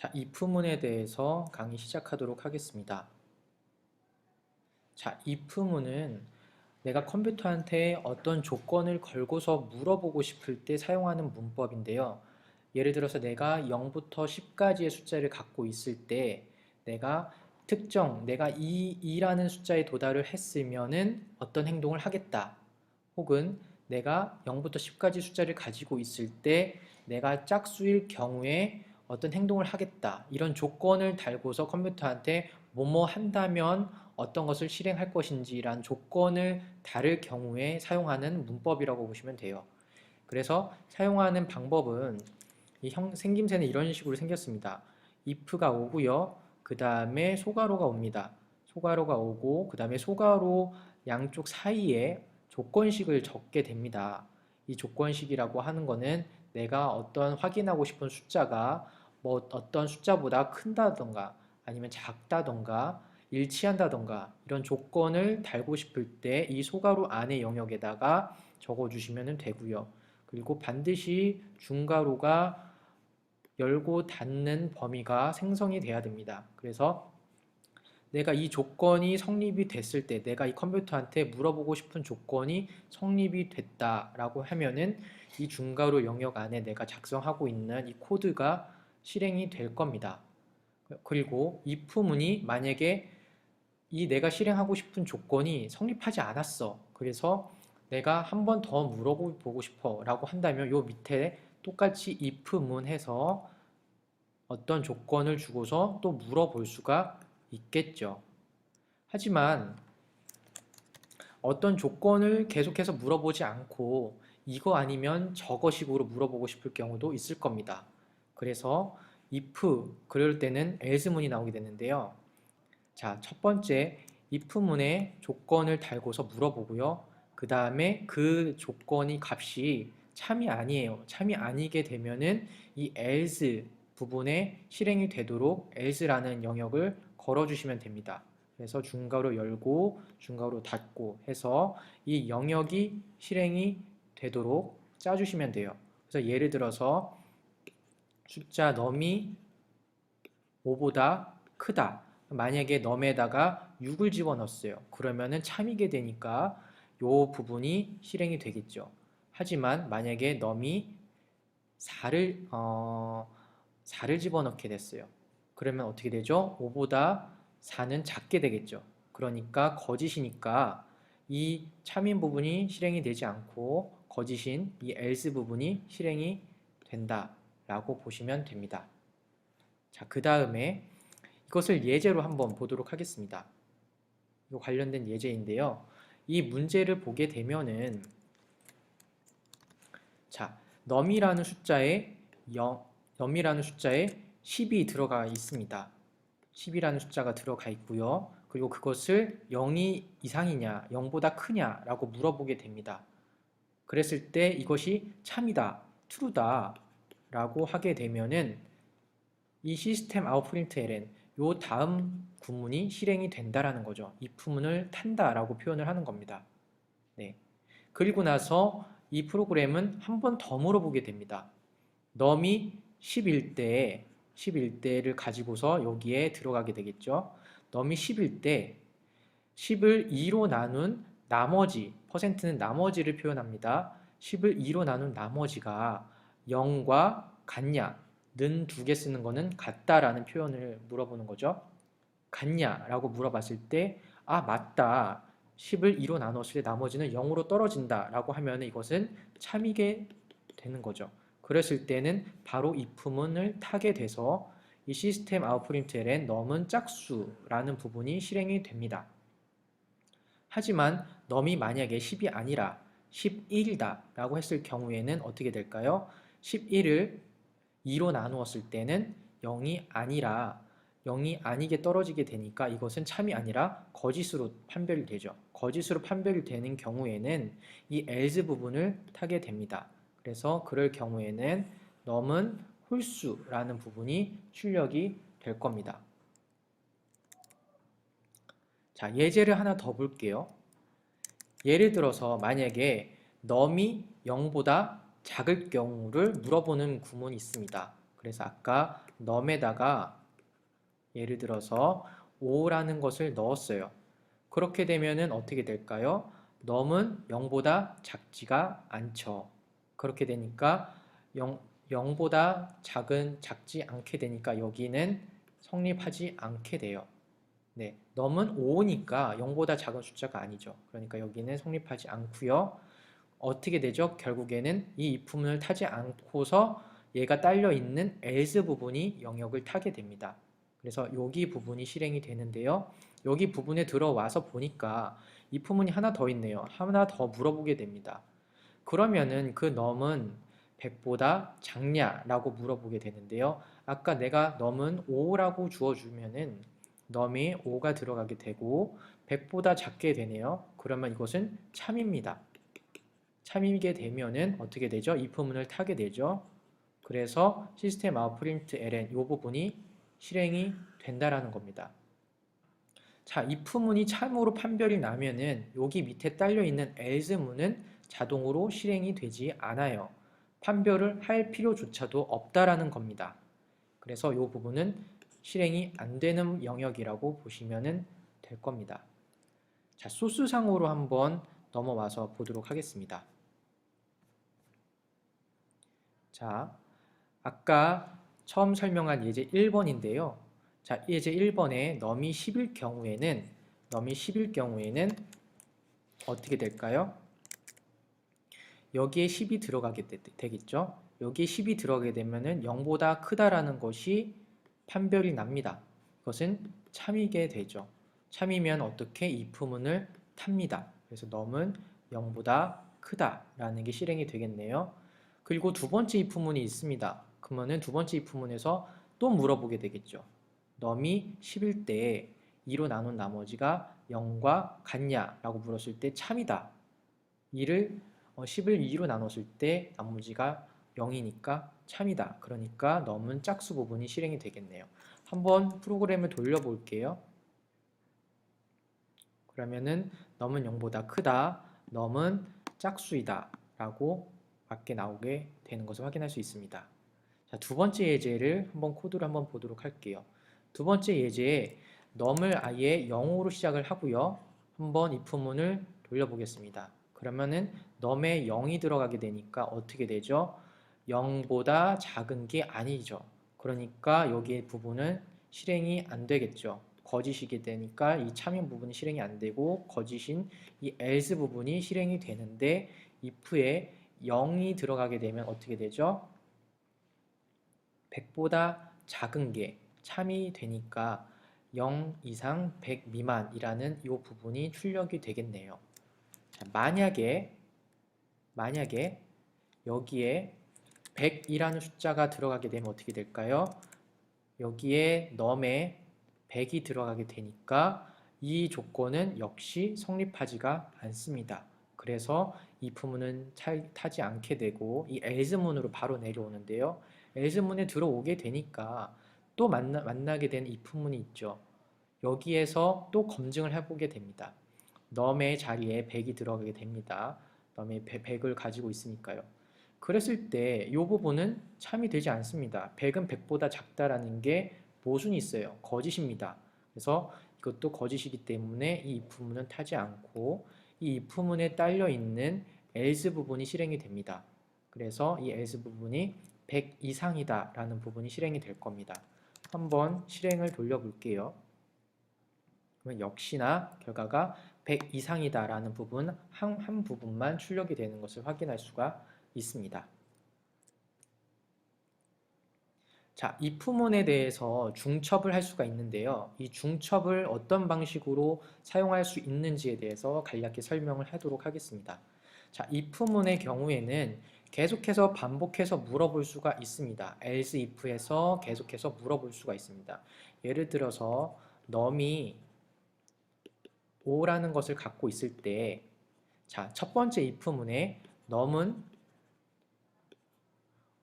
자, if문에 대해서 강의 시작하도록 하겠습니다. 자, if문은 내가 컴퓨터한테 어떤 조건을 걸고서 물어보고 싶을 때 사용하는 문법인데요. 예를 들어서 내가 0부터 10까지의 숫자를 갖고 있을 때 내가 내가 2라는 숫자에 도달을 했으면은 어떤 행동을 하겠다. 혹은 내가 0부터 10까지 숫자를 가지고 있을 때 내가 짝수일 경우에 어떤 행동을 하겠다. 이런 조건을 달고서 컴퓨터한테 뭐뭐 한다면 어떤 것을 실행할 것인지란 조건을 다를 경우에 사용하는 문법이라고 보시면 돼요. 그래서 사용하는 방법은 생김새는 이런 식으로 생겼습니다. if가 오고요. 그 다음에 소괄호가 옵니다. 소괄호가 오고 그 다음에 소괄호 양쪽 사이에 조건식을 적게 됩니다. 이 조건식이라고 하는 거는 내가 어떤 확인하고 싶은 숫자가 뭐 어떤 숫자보다 큰다던가 아니면 작다던가 일치한다던가 이런 조건을 달고 싶을 때 이 소괄호 안의 영역에다가 적어주시면 되고요. 그리고 반드시 중괄호가 열고 닫는 범위가 생성이 돼야 됩니다. 그래서 내가 이 조건이 성립이 됐을 때 내가 이 컴퓨터한테 물어보고 싶은 조건이 성립이 됐다라고 하면은 이 중괄호 영역 안에 내가 작성하고 있는 이 코드가 실행이 될 겁니다. 그리고 if문이 만약에 이 내가 실행하고 싶은 조건이 성립하지 않았어. 그래서 내가 한 번 더 물어보고 싶어 라고 한다면 요 밑에 똑같이 if문 해서 어떤 조건을 주고서 또 물어볼 수가 있겠죠. 하지만 어떤 조건을 계속해서 물어보지 않고 이거 아니면 저거 식으로 물어보고 싶을 경우도 있을 겁니다. 그래서 if 그럴 때는 else문이 나오게 되는데요. 자, 첫 번째 if문에 조건을 달고서 물어보고요. 그 다음에 그 조건이 값이 참이 아니에요. 참이 아니게 되면은 이 else 부분에 실행이 되도록 else라는 영역을 걸어주시면 됩니다. 그래서 중괄호 열고 중괄호 닫고 해서 이 영역이 실행이 되도록 짜주시면 돼요. 그래서 예를 들어서 숫자 num이 5보다 크다. 만약에 num에다가 6을 집어넣었어요. 그러면은 참이게 되니까 이 부분이 실행이 되겠죠. 하지만 만약에 num이 4를 집어넣게 됐어요. 그러면 어떻게 되죠? 5보다 4는 작게 되겠죠. 그러니까 거짓이니까 이 참인 부분이 실행이 되지 않고 거짓인 이 else 부분이 실행이 된다라고 보시면 됩니다. 자, 그 다음에 이것을 예제로 한번 보도록 하겠습니다. 이거 관련된 예제인데요. 이 문제를 보게 되면은 자, num이라는 숫자에 10이 들어가 있습니다. 10이라는 숫자가 들어가 있고요. 그리고 그것을 0이 이상이냐, 0보다 크냐라고 물어보게 됩니다. 그랬을 때 이것이 참이다, true다 라고 하게 되면은 이 시스템 아웃프린트ln 요 다음 구문이 실행이 된다라는 거죠. if문을 탄다라고 표현을 하는 겁니다. 네. 그리고 나서 이 프로그램은 한 번 더 물어보게 됩니다. num이 10일 때를 가지고서 여기에 들어가게 되겠죠. num이 10일 때 10을 2로 나눈 나머지, 퍼센트는 나머지를 표현합니다. 10을 2로 나눈 나머지가 0과 같냐, 는 두 개 쓰는 거는 같다라는 표현을 물어보는 거죠. 같냐라고 물어봤을 때, 아, 맞다. 10을 2로 나눴을 때 나머지는 0으로 떨어진다 라고 하면 이것은 참이게 되는 거죠. 그랬을 때는 바로 if문을 타게 돼서 이 시스템 아웃프린트ln num은 짝수라는 부분이 실행이 됩니다. 하지만 num이 만약에 10이 아니라 11이다 라고 했을 경우에는 어떻게 될까요? 11을 2로 나누었을 때는 0이 아니라 0이 아니게 떨어지게 되니까 이것은 참이 아니라 거짓으로 판별이 되죠. 거짓으로 판별이 되는 경우에는 이 else 부분을 타게 됩니다. 그래서 그럴 경우에는 num은 홀수라는 부분이 출력이 될 겁니다. 자, 예제를 하나 더 볼게요. 예를 들어서 만약에 num이 0보다 작을 경우를 물어보는 구문이 있습니다. 그래서 아까 넘에다가 예를 들어서 5라는 것을 넣었어요. 그렇게 되면은 어떻게 될까요? 넘은 0보다 작지가 않죠. 그렇게 되니까 0보다 작지 않게 되니까 여기는 성립하지 않게 돼요. 네, 넘은 5니까 0보다 작은 숫자가 아니죠. 그러니까 여기는 성립하지 않고요. 어떻게 되죠? 결국에는 이 if문을 타지 않고서 얘가 딸려 있는 else 부분이 영역을 타게 됩니다. 그래서 여기 부분이 실행이 되는데요. 여기 부분에 들어와서 보니까 if문이 하나 더 있네요. 하나 더 물어보게 됩니다. 그러면은 그 넘은 100보다 작냐라고 물어보게 되는데요. 아까 내가 넘은 5라고 주어주면은 넘이 5가 들어가게 되고 100보다 작게 되네요. 그러면 이것은 참입니다. 참이게 되면은 어떻게 되죠? if문을 타게 되죠. 그래서 시스템 아웃 프린트 ln 이 부분이 실행이 된다라는 겁니다. 자, if문이 참으로 판별이 나면은 여기 밑에 딸려 있는 else문은 자동으로 실행이 되지 않아요. 판별을 할 필요조차도 없다라는 겁니다. 그래서 이 부분은 실행이 안 되는 영역이라고 보시면 될 겁니다. 자, 소스상으로 한번 넘어와서 보도록 하겠습니다. 자, 아까 처음 설명한 예제 1번인데요. 자, 예제 1번에 넘이 10일 경우에는 어떻게 될까요? 여기에 10이 들어가게 되겠죠. 여기에 10이 들어가게 되면은 0보다 크다라는 것이 판별이 납니다. 이것은 참이게 되죠. 참이면 어떻게 if문을 탑니다. 그래서 넘은 0보다 크다라는 게 실행이 되겠네요. 그리고 두 번째 if문이 있습니다. 그러면은 두 번째 if문에서 또 물어보게 되겠죠. 넘이 10일 때 2로 나눈 나머지가 0과 같냐라고 물었을 때 참이다. 2를 10을 2로 나눴을 때 나머지가 0이니까 참이다. 그러니까 넘은 짝수 부분이 실행이 되겠네요. 한번 프로그램을 돌려볼게요. 그러면은 넘은 0보다 크다, 넘은 짝수이다 라고 맞게 나오게 되는 것을 확인할 수 있습니다. 자, 두 번째 예제를 한번 코드를 한번 보도록 할게요. 두 번째 예제에 넘을 아예 0으로 시작을 하고요. 한번 if문을 돌려보겠습니다. 그러면은 넘에 0이 들어가게 되니까 어떻게 되죠? 0보다 작은 게 아니죠. 그러니까 여기의 부분은 실행이 안 되겠죠. 거짓이게 되니까 이 참인 부분이 실행이 안 되고 거짓인 이 else 부분이 실행이 되는데 if에 0이 들어가게 되면 어떻게 되죠? 100보다 작은 게 참이 되니까 0 이상 100 미만이라는 이 부분이 출력이 되겠네요. 자, 만약에 여기에 100이라는 숫자가 들어가게 되면 어떻게 될까요? 여기에 넘에 100이 들어가게 되니까 이 조건은 역시 성립하지가 않습니다. 그래서 if문은 타지 않게 되고 이 else문으로 바로 내려오는데요. else문에 들어오게 되니까 또 만나게 된 if문이 있죠. 여기에서 또 검증을 해보게 됩니다. 넘의 자리에 100이 들어가게 됩니다. 넘의 100을 가지고 있으니까요. 그랬을 때 이 부분은 참이 되지 않습니다. 100은 100보다 작다라는 게 모순이 있어요. 거짓입니다. 그래서 이것도 거짓이기 때문에 이 if문은 타지 않고 이 if문에 딸려 있는 else 부분이 실행이 됩니다. 그래서 이 else 부분이 100 이상이다 라는 부분이 실행이 될 겁니다. 한번 실행을 돌려볼게요. 그러면 역시나 결과가 100 이상이다 라는 부분 한 부분만 출력이 되는 것을 확인할 수가 있습니다. 자, if문에 대해서 중첩을 할 수가 있는데요. 이 중첩을 어떤 방식으로 사용할 수 있는지에 대해서 간략히 설명을 하도록 하겠습니다. 자, if문의 경우에는 계속해서 반복해서 물어볼 수가 있습니다. else if에서 계속해서 물어볼 수가 있습니다. 예를 들어서 넘이 5라는 것을 갖고 있을 때, 자, 첫 번째 if문에 넘은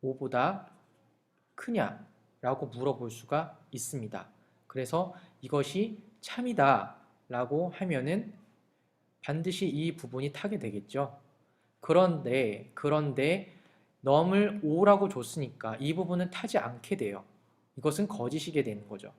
5보다 크냐? 라고 물어볼 수가 있습니다. 그래서 이것이 참이다 라고 하면은 반드시 이 부분이 타게 되겠죠. 그런데 넘을 5라고 줬으니까 이 부분은 타지 않게 돼요. 이것은 거짓이게 되는 거죠.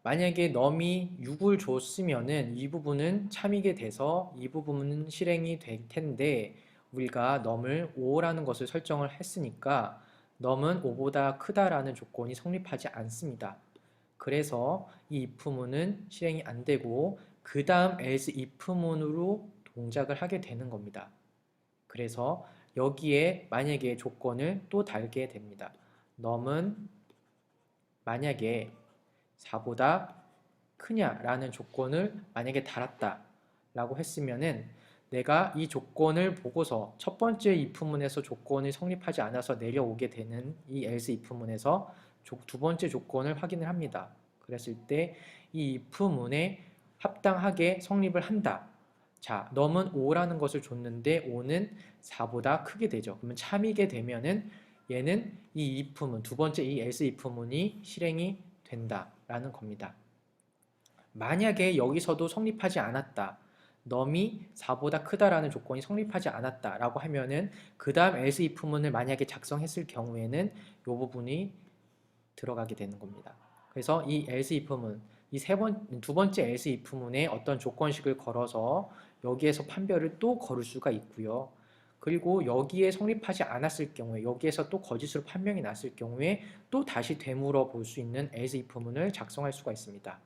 만약에 넘이 6을 줬으면은 이 부분은 참이게 돼서 이 부분은 실행이 될 텐데 우리가 넘을 5라는 것을 설정을 했으니까 넘은 5보다 크다라는 조건이 성립하지 않습니다. 그래서 이 if문은 실행이 안 되고 그 다음 else if문으로 동작을 하게 되는 겁니다. 그래서 여기에 만약에 조건을 또 달게 됩니다. 넘은 만약에 4보다 크냐라는 조건을 만약에 달았다 라고 했으면은 내가 이 조건을 보고서 첫 번째 if문에서 조건이 성립하지 않아서 내려오게 되는 이 else if문에서 두 번째 조건을 확인을 합니다. 그랬을 때 이 if문에 합당하게 성립을 한다. 자, 넘은 5라는 것을 줬는데 5는 4보다 크게 되죠. 그러면 참이게 되면은 얘는 이 if문, 두 번째 이 else if문이 실행이 된다라는 겁니다. 만약에 여기서도 성립하지 않았다. 넘이 4보다 크다라는 조건이 성립하지 않았다라고 하면은 그 다음 else if문을 만약에 작성했을 경우에는 이 부분이 들어가게 되는 겁니다. 그래서 이 else if문, 두 번째 else if문에 어떤 조건식을 걸어서 여기에서 판별을 또 걸을 수가 있고요. 그리고 여기에 성립하지 않았을 경우에 여기에서 또 거짓으로 판명이 났을 경우에 또 다시 되물어 볼 수 있는 else if문을 작성할 수가 있습니다.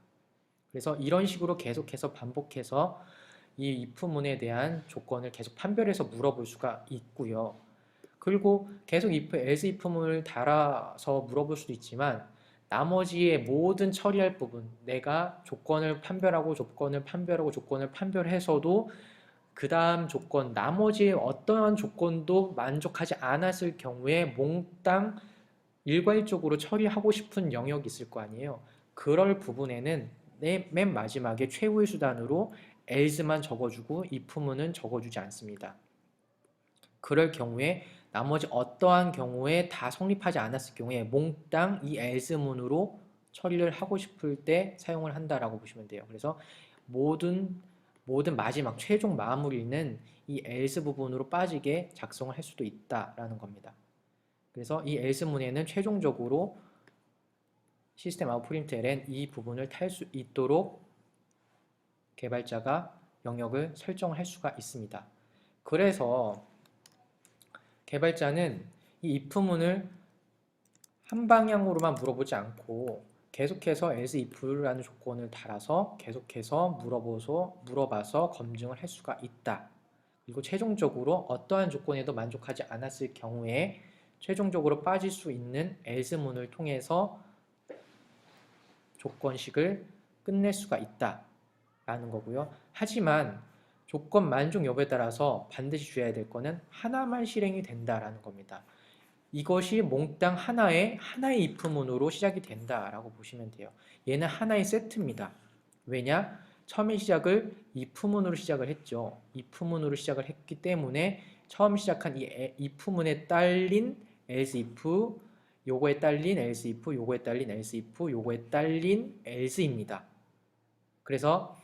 그래서 이런 식으로 계속해서 반복해서 이 if문에 대한 조건을 계속 판별해서 물어볼 수가 있고요. 그리고 계속 else if문을 달아서 물어볼 수도 있지만 나머지의 모든 처리할 부분, 내가 조건을 판별하고 조건을 판별하고 조건을 판별해서도 그 다음 조건, 나머지의 어떠한 조건도 만족하지 않았을 경우에 몽땅 일괄적으로 처리하고 싶은 영역이 있을 거 아니에요. 그럴 부분에는 맨 마지막에 최후의 수단으로 else만 적어주고 if문은 적어주지 않습니다. 그럴 경우에 나머지 어떠한 경우에 다 성립하지 않았을 경우에 몽땅 이 else문으로 처리를 하고 싶을 때 사용을 한다라고 보시면 돼요. 그래서 모든 마지막 최종 마무리는 이 else 부분으로 빠지게 작성을 할 수도 있다라는 겁니다. 그래서 이 else문에는 최종적으로 시스템 아웃 프린트LN 이 부분을 탈 수 있도록 개발자가 영역을 설정을 할 수가 있습니다. 그래서 개발자는 이 if문을 한 방향으로만 물어보지 않고 계속해서 else if라는 조건을 달아서 계속해서 물어봐서 검증을 할 수가 있다. 그리고 최종적으로 어떠한 조건에도 만족하지 않았을 경우에 최종적으로 빠질 수 있는 else문을 통해서 조건식을 끝낼 수가 있다라는 거고요. 하지만 조건 만족 여부에 따라서 반드시 주의해야 될 거는 하나만 실행이 된다라는 겁니다. 이것이 몽땅 하나의 if문으로 시작이 된다라고 보시면 돼요. 얘는 하나의 세트입니다. 왜냐? 처음에 시작을 if문으로 시작을 했죠. if문으로 시작을 했기 때문에 처음 시작한 이 if문에 딸린 else if, 요거에 딸린 else if, 요거에 딸린 else if, 요거에 딸린 else입니다. 그래서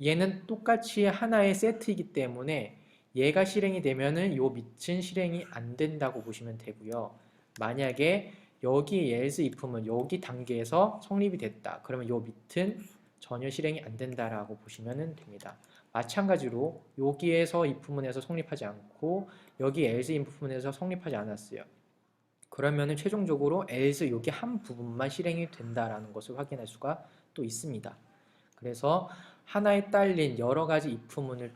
얘는 똑같이 하나의 세트이기 때문에 얘가 실행이 되면은 요 밑은 실행이 안 된다고 보시면 되고요. 만약에 여기 else if문 여기 단계에서 성립이 됐다. 그러면 요 밑은 전혀 실행이 안 된다라고 보시면 됩니다. 마찬가지로 여기에서 if문에서 성립하지 않고 여기 else if문에서 성립하지 않았어요. 그러면은 최종적으로 else 여기 한 부분만 실행이 된다라는 것을 확인할 수가 또 있습니다. 그래서 하나에 딸린 여러 가지 if문을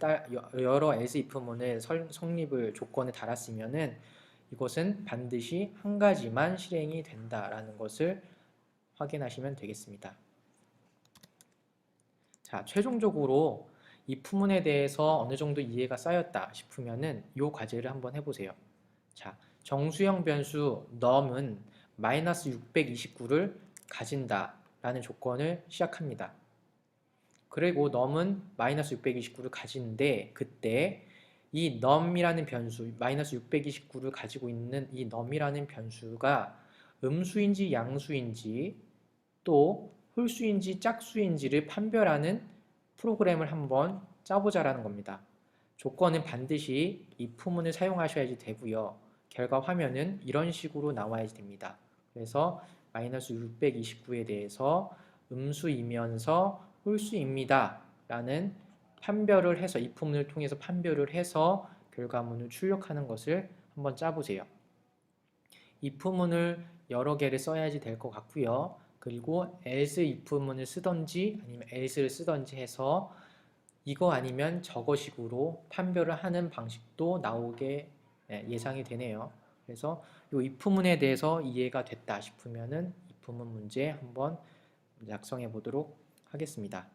여러 else if문을 성립을 조건에 달았으면은 이것은 반드시 한 가지만 실행이 된다라는 것을 확인하시면 되겠습니다. 자, 최종적으로 if문에 대해서 어느 정도 이해가 쌓였다 싶으면은 이 과제를 한번 해보세요. 자, 정수형 변수 num은 마이너스 629를 가진다라는 조건을 시작합니다. 그리고 num은 마이너스 629를 가지는데 그때 이 num이라는 변수, 마이너스 629를 가지고 있는 이 num이라는 변수가 음수인지 양수인지 또 홀수인지 짝수인지를 판별하는 프로그램을 한번 짜보자라는 겁니다. 조건은 반드시 if문을 사용하셔야지 되고요. 결과 화면은 이런 식으로 나와야 됩니다. 그래서 마이너스 629에 대해서 음수이면서 홀수입니다 라는 판별을 해서 if문을 통해서 판별을 해서 결과문을 출력하는 것을 한번 짜보세요. if문을 여러 개를 써야지 될 것 같고요. 그리고 else if문을 쓰던지 아니면 else를 쓰던지 해서 이거 아니면 저거 식으로 판별을 하는 방식도 나오게 예상이 되네요. 그래서 이 if문에 대해서 이해가 됐다 싶으면은 if문 문제 한번 작성해 보도록 하겠습니다.